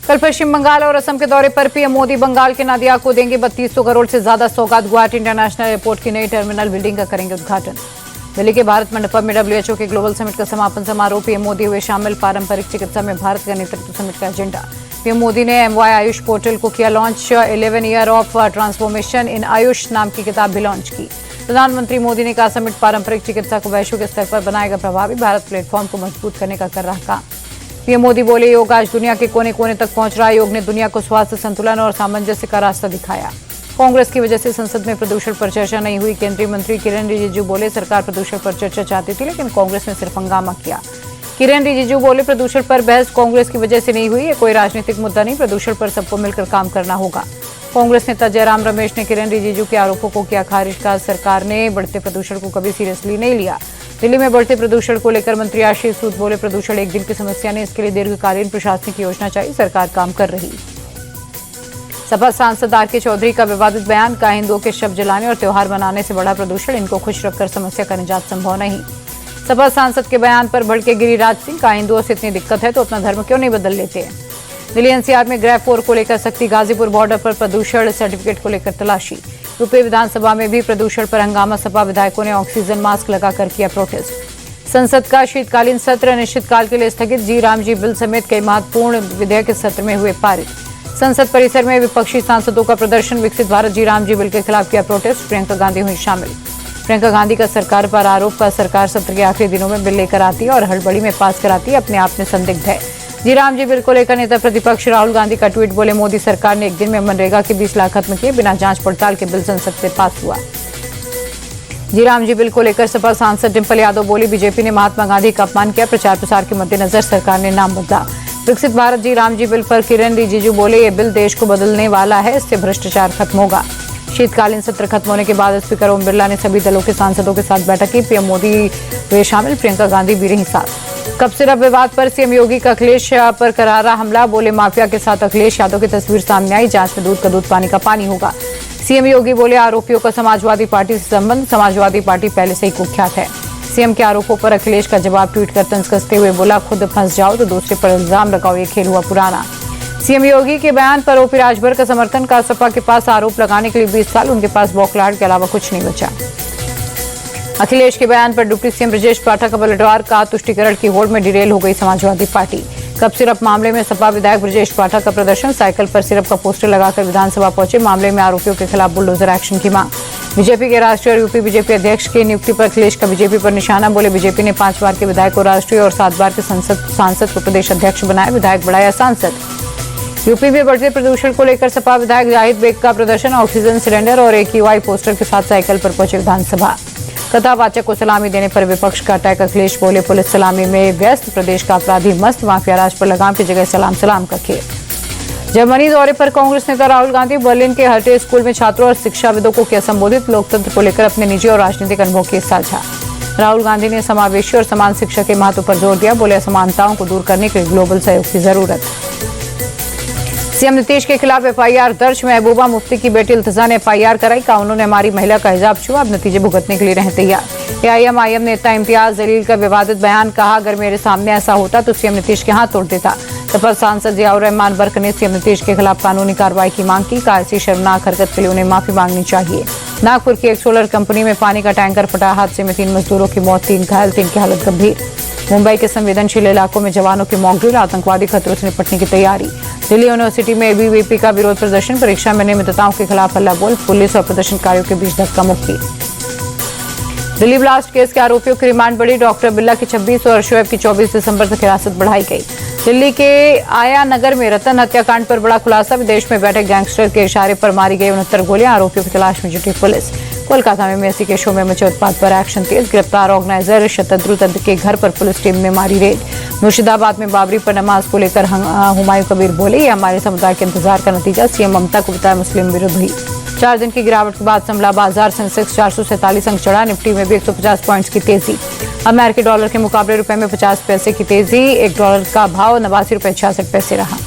कल पश्चिम बंगाल और असम के दौरे पर पीएम मोदी बंगाल के नादिया को देंगे 3200 करोड़ से ज्यादा सौगात। गुवाहाटी इंटरनेशनल एयरपोर्ट की नई टर्मिनल बिल्डिंग का करेंगे उद्घाटन। दिल्ली के भारत मंडपम में WHO के ग्लोबल समिट का समापन समारोह। पीएम मोदी हुए शामिल। पारंपरिक चिकित्सा में भारत का नेतृत्व समिट का एजेंडा। पीएम मोदी ने MY आयुष पोर्टल को किया launch. 11 year of transformation in Ayush नाम की किताब भी लॉन्च की। प्रधानमंत्री मोदी ने कहा समिट पारंपरिक चिकित्सा को वैश्विक स्तर पर बनाएगा प्रभावी। भारत प्लेटफॉर्म को मजबूत करने का कर रहा काम। पीएम मोदी बोले योग आज दुनिया के कोने कोने तक पहुंच रहा है। योग ने दुनिया को स्वास्थ्य, संतुलन और सामंजस्य का रास्ता दिखाया। कांग्रेस की वजह से संसद में प्रदूषण पर चर्चा नहीं हुई। केंद्रीय मंत्री किरेन रिजिजू बोले सरकार प्रदूषण पर चर्चा चाहती थी लेकिन कांग्रेस ने सिर्फ हंगामा किया। किरेन रिजिजू बोले प्रदूषण पर बहस कांग्रेस की वजह से नहीं हुई। ये कोई राजनीतिक मुद्दा नहीं, प्रदूषण पर सबको मिलकर काम करना होगा। कांग्रेस नेता जयराम रमेश ने किरेन रिजिजू के आरोपों को किया खारिज। का सरकार ने बढ़ते प्रदूषण को कभी सीरियसली नहीं लिया। दिल्ली में बढ़ते प्रदूषण को लेकर मंत्री आशीष सूद बोले प्रदूषण एक दिन की समस्या नहीं, इसके लिए दीर्घकालीन प्रशासनिक योजना चाहिए, सरकार काम कर रही। सपा सांसद RK चौधरी का विवादित बयान। का हिंदुओं के शव जलाने और त्योहार मनाने से बड़ा प्रदूषण, इनको खुश रखकर समस्या का निजात संभव नहीं। सपा सांसद के बयान पर भड़के गिरिराज सिंह। का हिंदुओं से इतनी दिक्कत है तो अपना धर्म क्यों नहीं बदल लेते। दिल्ली NCR में ग्रैब 4 को लेकर सख्ती। गाजीपुर बॉर्डर पर प्रदूषण सर्टिफिकेट को लेकर तलाशी। यूपी विधानसभा में भी प्रदूषण पर हंगामा। सपा विधायकों ने ऑक्सीजन मास्क लगाकर किया प्रोटेस्ट। संसद का शीतकालीन सत्र अनिश्चितकाल के लिए स्थगित। जी राम जी बिल समेत कई महत्वपूर्ण विधेयक इस सत्र में हुए पारित। संसद परिसर में विपक्षी सांसदों का प्रदर्शन। विकसित भारत जी राम जी बिल के खिलाफ किया प्रोटेस्ट। प्रियंका गांधी हुई शामिल। प्रियंका गांधी का सरकार पर आरोप। का सरकार सत्र के आखिरी दिनों में बिल लेकर आती है और हड़बड़ी में पास कराती है, अपने आप में संदिग्ध है। जी राम जी बिल को लेकर नेता प्रतिपक्ष राहुल गांधी का ट्वीट। बोले मोदी सरकार ने एक दिन में मनरेगा के 20 लाख खत्म किए, बिना जांच पड़ताल के बिल संसद से पास हुआ। जी राम जी बिल को लेकर सपा सांसद डिंपल यादव बोली बीजेपी ने महात्मा गांधी का अपमान किया, प्रचार प्रसार के मद्देनजर सरकार ने नाम बदला। विकसित भारत जी राम जी बिल पर किरेन रिजिजू बोले ये बिल देश को बदलने वाला है, इससे भ्रष्टाचार खत्म होगा। शीतकालीन सत्र खत्म होने के बाद स्पीकर ओम बिरला ने सभी दलों के सांसदों के साथ बैठक की। पीएम मोदी हुए शामिल, प्रियंका गांधी भी रही साथ। कप सिरप विवाद पर सीएम योगी का अखिलेश पर करारा हमला। बोले माफिया के साथ अखिलेश यादव की तस्वीर सामने आई, जांच में दूध का दूध पानी का पानी होगा। सीएम योगी बोले आरोपियों का समाजवादी पार्टी से संबंध, समाजवादी पार्टी पहले से ही कुख्यात है। सीएम के आरोपों पर अखिलेश का जवाब ट्वीट कर तंज कसते हुए बोला खुद फंस जाओ तो दूसरे पर इल्जाम लगाओ, ये खेल हुआ पुराना। सीएम योगी के बयान पर ओपी राजभर का समर्थन। का सपा के पास आरोप लगाने के लिए 20 साल, उनके पास बौखलाहट के अलावा कुछ नहीं बचा। अखिलेश के बयान पर डिप्टी सीएम ब्रजेश पाठक का पलटवार। का तुष्टीकरण की होड़ में डिरेल हो गई समाजवादी पार्टी। कप सिरप मामले में सपा विधायक ब्रजेश पाठक का प्रदर्शन। साइकिल पर सिरप का पोस्टर लगाकर विधानसभा पहुंचे। मामले में आरोपियों के खिलाफ बुलडोजर एक्शन की मांग। बीजेपी के राष्ट्रीय और यूपी बीजेपी अध्यक्ष की नियुक्ति पर अखिलेश का बीजेपी पर निशाना। बोले बीजेपी ने 5 बार के विधायक को राष्ट्रीय और 7 बार के सांसद को प्रदेश अध्यक्ष बनाया, विधायक बढ़ाया सांसद। यूपी में बढ़ते प्रदूषण को लेकर सपा विधायक जाहिद बेग का प्रदर्शन। ऑक्सीजन सिलेंडर और AQI पोस्टर के साथ साइकिल पर पहुंचे विधानसभा। कथावाचक को सलामी देने पर विपक्ष का अटैक। अखिलेश बोले पुलिस सलामी में व्यस्त, प्रदेश का अपराधी मस्त, माफिया राज पर लगाम की जगह सलाम का खेल। जर्मनी दौरे पर कांग्रेस नेता राहुल गांधी। बर्लिन के हर्टे स्कूल में छात्रों और शिक्षाविदों को किया संबोधित। लोकतंत्र को लेकर अपने निजी और राजनीतिक अनुभव किए साझा। राहुल गांधी ने समावेशी और समान शिक्षा के महत्व पर जोर दिया। बोले असमानताओं को दूर करने के लिए ग्लोबल सहयोग की जरूरत। सीएम नीतीश के खिलाफ FIR दर्ज। महबूबा मुफ्ती की बेटी इल्तिजा ने FIR कराई। का उन्होंने हमारी महिला का हिजाब छुआ, अब नतीजे भुगतने के लिए रहे तैयार। AIM नेता इम्तियाज जलील का विवादित बयान। कहा अगर मेरे सामने ऐसा होता तो सीएम नीतीश के हाथ तोड़ देता। सपा सांसद जियाउर रहमान बर्क ने सीएम नीतीश के खिलाफ कानूनी कार्रवाई की मांग की। कहा ऐसी शर्मनाक हरकत के लिए उन्हें माफी मांगनी चाहिए। नागपुर की एक सोलर कंपनी में पानी का टैंकर फटा। हादसे में 3 मजदूरों की मौत, 3 घायल, 3 की हालत गंभीर। मुंबई के संवेदनशील इलाकों में जवानों की मॉक ड्रिल। आतंकवादी खतरों से निपटने की तैयारी। दिल्ली यूनिवर्सिटी में ABVP का विरोध प्रदर्शन। परीक्षा में अनियमितताओं के खिलाफ हल्ला बोल। पुलिस और प्रदर्शनकारियों के बीच धक्का मुक्की। दिल्ली ब्लास्ट केस के आरोपियों की रिमांड बढ़ी। डॉक्टर बिल्ला की 26 और शोएब की 24 दिसंबर तक हिरासत बढ़ाई गई। दिल्ली के आया नगर में रतन हत्याकांड पर बड़ा खुलासा। विदेश में बैठे गैंगस्टर के इशारे पर मारी गई 69 गोलियां। आरोपियों की तलाश में जुटी पुलिस। कोलकाता में मेसी के शो में मचे उत्पात पर एक्शन तेज। गिरफ्तार ऑर्गेनाइजर शतद्रु तंत्र के घर पर पुलिस टीम ने मारी रेड। मुर्शिदाबाद में बाबरी पर नमाज को लेकर हुमायूं कबीर बोले ये हमारे समुदाय के इंतजार का नतीजा। सीएम ममता को बताया मुस्लिम विरोधी। 4 दिन की गिरावट के बाद संभला बाजार। सेंसेक्स 447 अंक चढ़ा। निफ्टी में भी 150 पॉइंट्स की तेजी। अमेरिकी डॉलर के मुकाबले रुपए में 50 पैसे की तेजी। $1 का भाव 89.66 रहा।